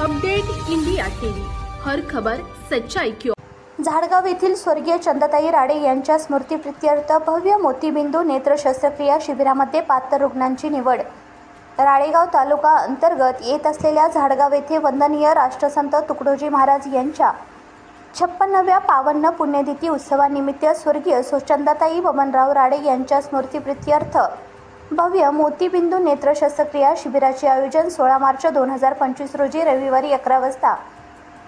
Update India TV, हर खबर सच्चाई की ओर। झाडगाव येथील स्वर्गीय चंदाताई राडे यांच्या स्मृतिप्रित्यर्थ भव्य मोतीबिंदू नेत्र शस्त्रक्रिया शिबिरामध्ये 72 रुग्णांची निवड। राळेगाव तालुका अंतर्गत येत असलेल्या झाडगाव येथे वंदनीय राष्ट्रसंत तुकडोजी महाराज यांच्या 56व्या पावन पुण्यतिथी उत्सवानिमित्त स्वर्गीय चंदाताई बबनराव राडे यांच्या स्मृतिप्रित्यर्थ भव्य मोतीबिंदू नेत्र शस्त्रक्रिया शिबिराचे आयोजन 16 मार्च 2025 रोजी रविवारी 11 वाजता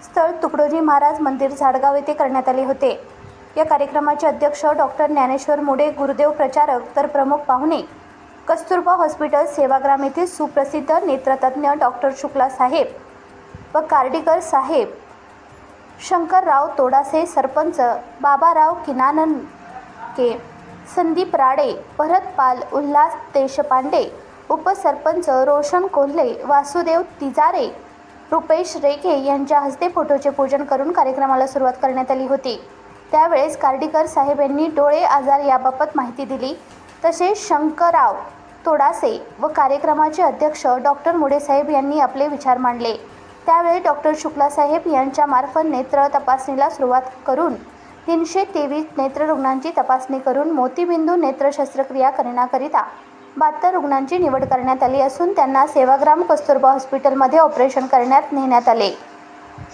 स्थळ तुकडोजी महाराज मंदिर झाडगाव येथे करण्यात आले होते। या कार्यक्रमाचे अध्यक्ष डॉक्टर ज्ञानेश्वर मुडे गुरुदेव प्रचारक तर प्रमुख पाहुणे कस्तुरबा हॉस्पिटल सेवाग्राम येथील सुप्रसिद्ध नेत्रतज्ञ डॉक्टर शुक्ला साहेब व कार्डीकर साहेब, शंकरराव तोडासे सरपंच, बाबाराव किनानके, संदीप राडे, भरत पाल, उल्हास देशपांडे, उपसरपंच रोशन कोल्हे, वासुदेव तिजारे, रुपेश रेखे यांच्या हस्ते फोटोचे पूजन करून कार्यक्रमाला सुरुवात करण्यात आली होती। त्यावेळेस कार्डीकर साहेब यांनी डोळे आजार याबाबत माहिती दिली। तसेच शंकरराव तोडासे व कार्यक्रमाचे अध्यक्ष डॉक्टर मुडे साहेब यांनी आपले विचार मांडले। त्यावेळी डॉक्टर शुक्ला साहेब यांच्या मार्फत नेत्र तपासणीला सुरुवात करून 323 नेत्र रुग्णांची तपासणी करून मोतीबिंदू नेत्र शस्त्रक्रिया करण्याकरिता 72 रुग्णांची निवड करण्यात आली असून त्यांना सेवाग्राम कस्तुरबा हॉस्पिटलमध्ये ऑपरेशन करण्यात नेण्यात आले।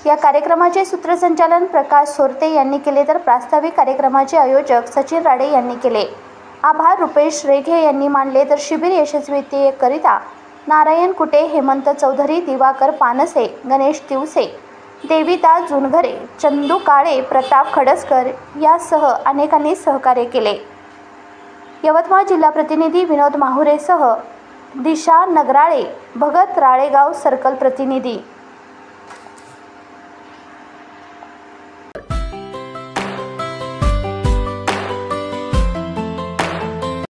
या कार्यक्रमाचे सूत्रसंचालन प्रकाश सोरते यांनी केले तर प्रास्ताविक कार्यक्रमाचे आयोजक सचिन राडे यांनी केले। आभार रुपेश रेखे यांनी मानले तर शिबिर यशस्वीतेकरिता नारायण कुटे, हेमंत चौधरी, दिवाकर पानसे, गणेश दिवसे, देविदास जुनघरे, चंदू काळे, प्रताप खडसकर यासह अनेकांनी सहकार्य केले। यवतमाळ जिल्हा प्रतिनिधी विनोद माहुरेसह दिशा नगराळे, भगत राळेगाव सर्कल प्रतिनिधी।